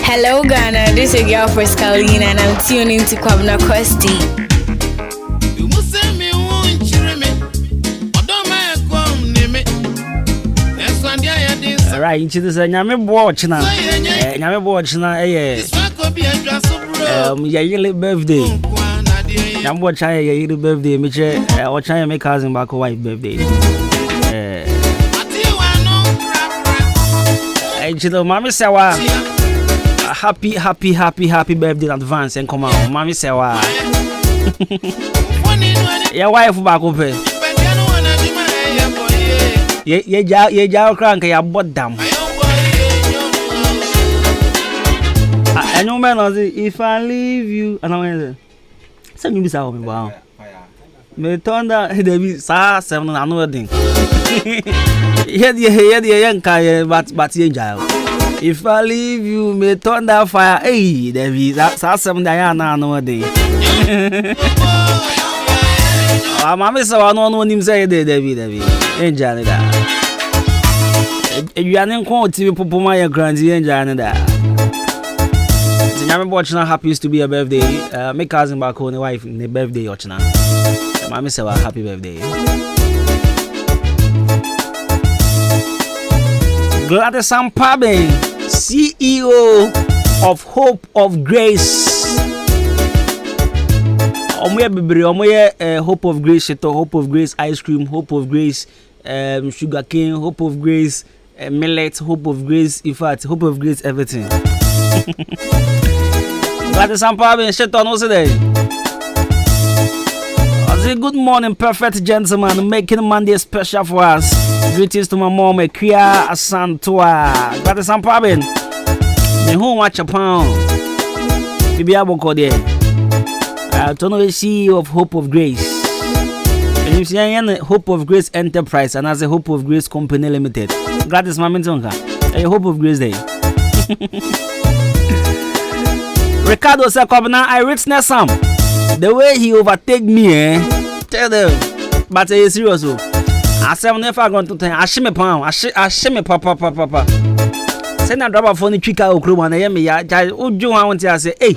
Hello Ghana, this is your girl Frescaline and I'm tuning to Kwabena Costy. Right, into this nyame watch na. Nyame watch na your birthday. Nyame watch your birthday, me che o chan me cousin back wife birthday. Into the mama sawa. Happy birthday in advance and come on, mommy say wa. Your wife back up. Ye crank ya bottom. I know man if I leave you and I say you be say me wow. Me turn that there be sa 7 another thing. Here but ye jail. If I leave you, may turn that fire. Hey, there is that's some Diana nowadays. Mamma said, I don't know him say, David. Enjoy that. You are not going to be my grandy enjoy that. I'm watching happy to be a birthday. My cousin back home, wife, in the birthday, Ochna. Mamma said, happy birthday. Gladys Sampabe, CEO of Hope of Grace. Hope of Grace, Hope of Grace ice cream, Hope of Grace sugar cane, Hope of Grace millet, Hope of Grace, in fact, Hope of Grace everything. Gladys Sampabe, shit on us today. Good morning, perfect gentlemen, making Monday special for us. Greetings to my mom, Kia Asantua. Got some problem. Me who watch a pound. Bibi Aboko there. I don't know the CEO of Hope of Grace. And you see, Hope of Grace Enterprise and as a Hope of Grace Company Limited. Gladys Mamintonka. A Hope of Grace Day. Ricardo said, I witness some. The way he overtake me, tell them. But it's serious. I said, never going to tell I shimmy pound. I shimmy papa. Send a drop of phone trick out crew and I am me. I do want to say, hey.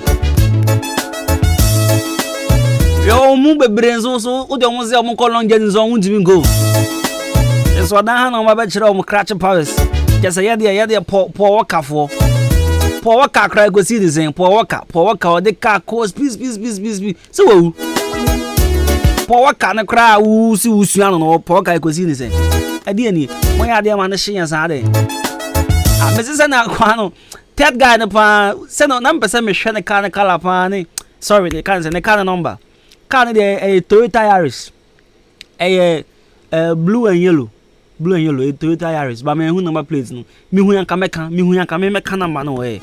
Your move brains also, who don't want to say, I'm calling Jen's own to go. It's what I know my bachelor of Cratch Paris. Just a year, poor worker for. Poor worker cry go see the same. Poor worker, the car cause peace. So, poor worker na cry, who see who's young or poor guy go see the same. I didn't. Why are they man she and Sade? Mrs. Anaquano, that guy in the pan, send on number 7 Shana Kana Kala Pani. Sorry, they can't send a kind number. Can't a Toyota Yaris, a blue and yellow, a Toyota Yaris, but me who number plates no. Me who can make a man away.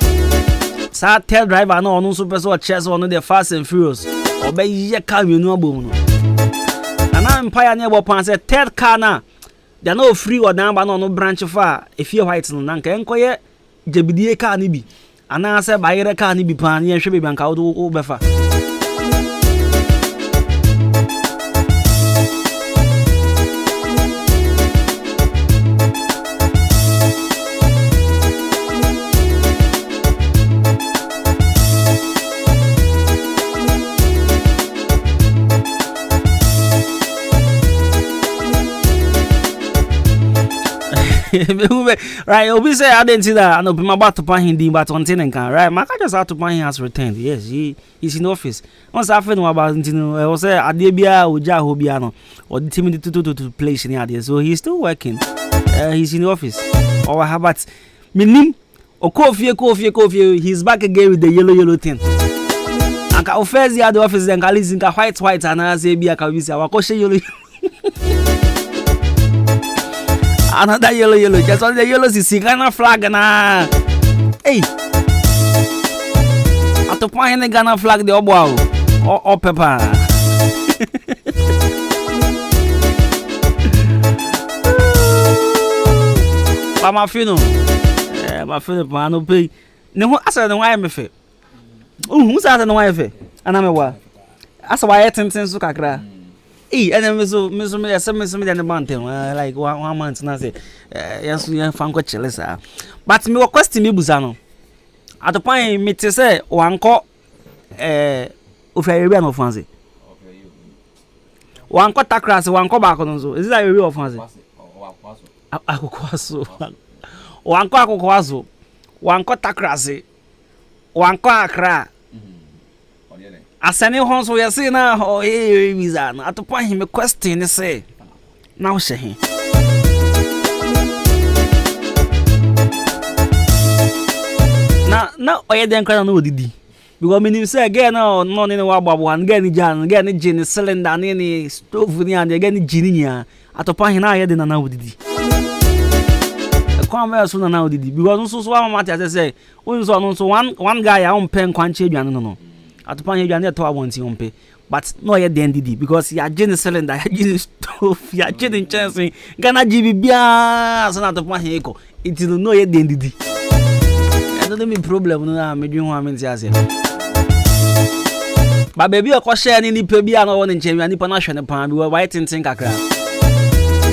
Sa tell driver no super so chess on the Fast and Furious. Obey ye car you know boom. And I'm pioneer weapon say third car na. They no free or down but no branch far. If you white no nanka enkoye jebidie car ni bi. Ana say bayere car ni bi pan ye hwe be banka wo befa. Right, Obi say I didn't see that. I know I'm about to pay him but on ten can. Right, my just have to pay him has returned. Yes, he's in office. Once I found about I was say Adebia Uja Hobiano or the team to place in the so he's still working. He's in the office. Or how about Minim? Or coffee, he's back again with the yellow thing. And ka offers the other office then Kalis in white and I say be a Kawisi, our koshe yellow. Another yellow, just on the yellow is Ghana flag and hey. At the point the Ghana flag the oboa or pepper. But my funeral, man, no pay. No, I said no why me fe. Who said no why fe? And I'm a wa. As why I think since kakra. Eh, and then me me the mountain like 1 month na say yes we fan ko chele sa. But me question me busano. At the point me te say wanko ofia no fancy. Wanko takra se wanko back no so. Is that area of fancy? Akokwaso. Wanko wanko takrase wanko akra asane hon so yesi na ho visa na atopa him question say now she na oye den kwa na odidi because me say again no ni wa gbabo an again jan again gin cylinder ni stove ni and again gin ni atopa him na aye den na odidi kwame so na odidi because so mama tia say unso so one guy a on pen kwanche aduane no atopan aduane to awonti on pe but no ye den didi because ya gin cylinder ya gin stove ya gin chance Ghana bibia so na atopan he ko it no ye den didi I don't mean problem no na me dwen ho amenti ase ba baby o ko share ni nipa bia no won nchen wi nipa na hwe ne pan bi why tintin kakra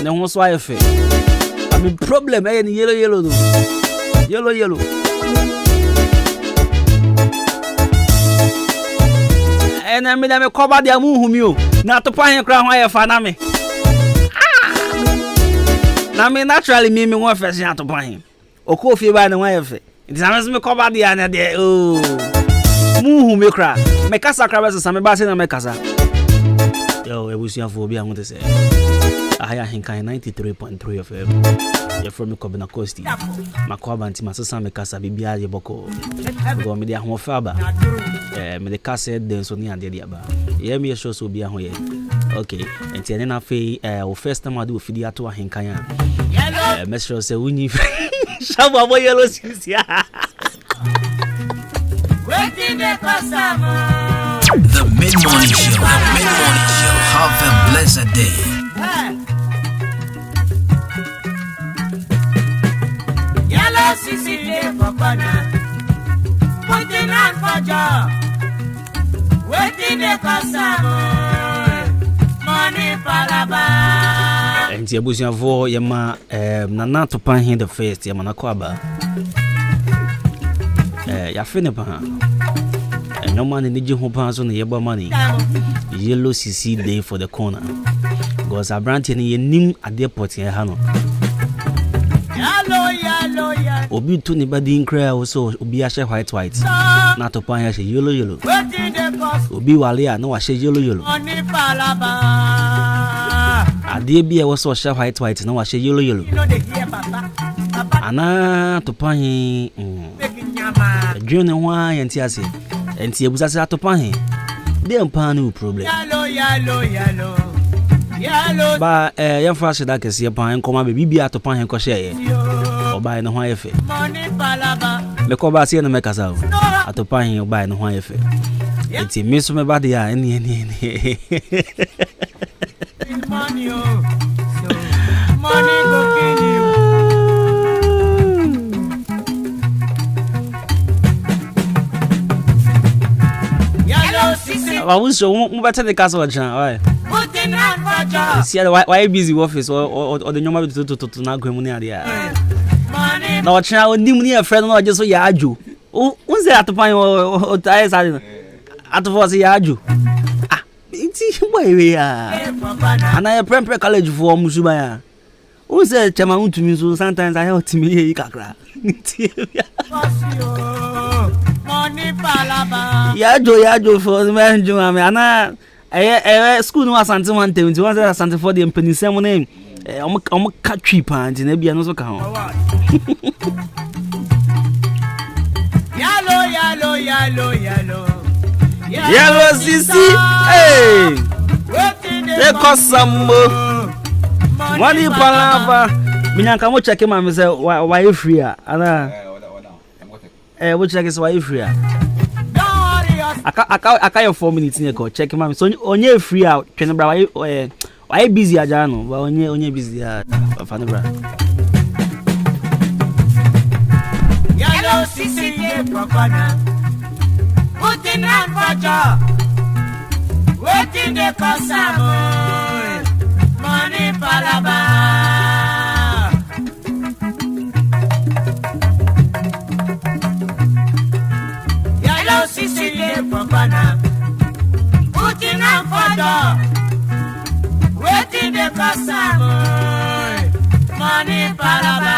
ne ho so ayefe the problem is yellow no. Yellow. And I mean I cover the muhumio. Not to find a crown wire for me. Now me naturally me one first to buy him. O coffee by the wire. It is me cover the other day. Oh muhumio cry. Me casa crabs some basin and me casa. Yo, I wish you for be I want to say. I think 93.3 FM. You're from Kwabena Costy. Makwaba anti masasa me kasa bibia ye boko. Go me dia ho faba. Me de kasa den so ni ade dia ba. Ye me show so bia ho ye. Okay. Enti ene na fe o first time ade ofidi ato ahenkan a. Me show say unyi. Shaba boy yellow sisia. Waiting the customer. The mid-morning show. Have a blessed day. Yellow Sicily for corner, putting on for job, waiting the customer, money palaba. And the abusion for Yama Nana to pan him the first Yamana Kwaba. Yafinipa. And no man in the Jiho Pass on the Yaba money. Yellow CC day for the corner. Because I branch in nim at the port in Hano. Yellow. Obi to anybody in cry also Obi a share white. Not to pan yellow. Obi Walia no a share yellow. A dear be also share white no a share yellow. Ana to pan June and why and Tiasi and Tiabusa to pan they don't pan no problem. Yellow. Ba yan fa se da kese pan nkoma be bibia to pan hen ko share oba no ho ayefe me ko ba se no me kasa o atopan hen oba no ho ayefe enti me so me ba de ya eni money go kill you. I was so better the castle why? See why busy office or the normal to na gwemu ade. Na o china o nim ni a friend no just so ya aju. O unse atopan o tai sa atofo se ya aju. Ah, iti boy we ya. Ana ya prempre college for musuba ya. Who said Chama to me so sometimes I help me here kakra. Money palaba. Yajo for the man Juma ana school no asante one time to one asante for the empenisem name. Omo catchy pant na bia no so ka ho. Yellow sisi. Hey. They cost some money palava. Minyanka mo check ma me say why free ana. What check is why free. Aka your 4 minutes in go check ma me so onye free out twene bra why busy aja no ba onye busy fa ne bra. Yellow sisi ye kwabena. Putting on for job. Waiting the customer. Money palaba. Yellow sisi ye kwabena. Putting on for job. Waiting the customer. Money palaba.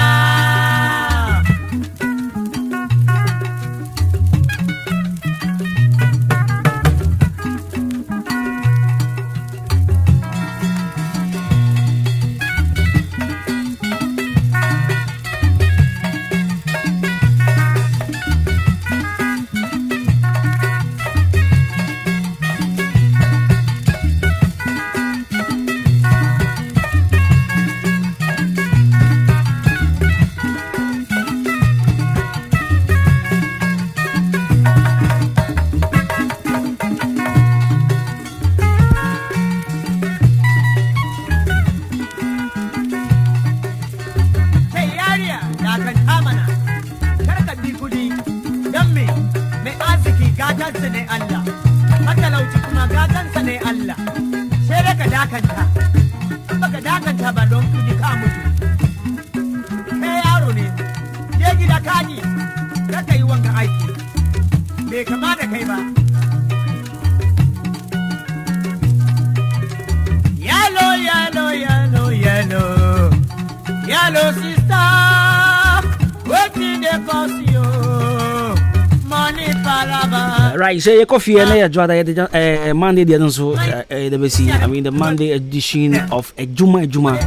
Yellow sister, waiting the cost you money palava. Right, so your coffee and your draw Monday the so the Monday edition of Adwuma.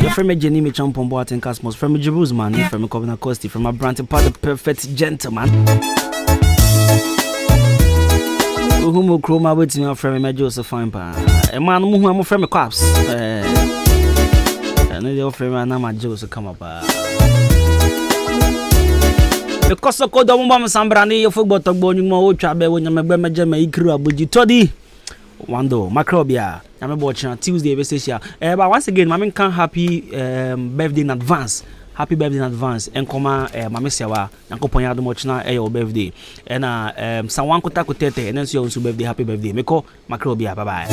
Your friend Jenny me champ on board and Cosmos from Jerusalem, from Kwabena Costy, from a brand part the perfect gentleman. Who will chroma with me from my Joseph Fine Pa. A man who I'm from a cops. I know your friend and my Joseph come up. Because of the woman Sambrani, your football talk boning more trabe when you're my Bema Ikra Buji Toddy. Wando, Macrobia. I'm watching Tuesday, but once again, Mammy can happy birthday in advance. Happy birthday in advance. And come Mammy Sawa, Uncle Poyado Mochna, your birthday. And someone could take and then see your birthday, happy birthday. Meko, Macrobia, bye bye.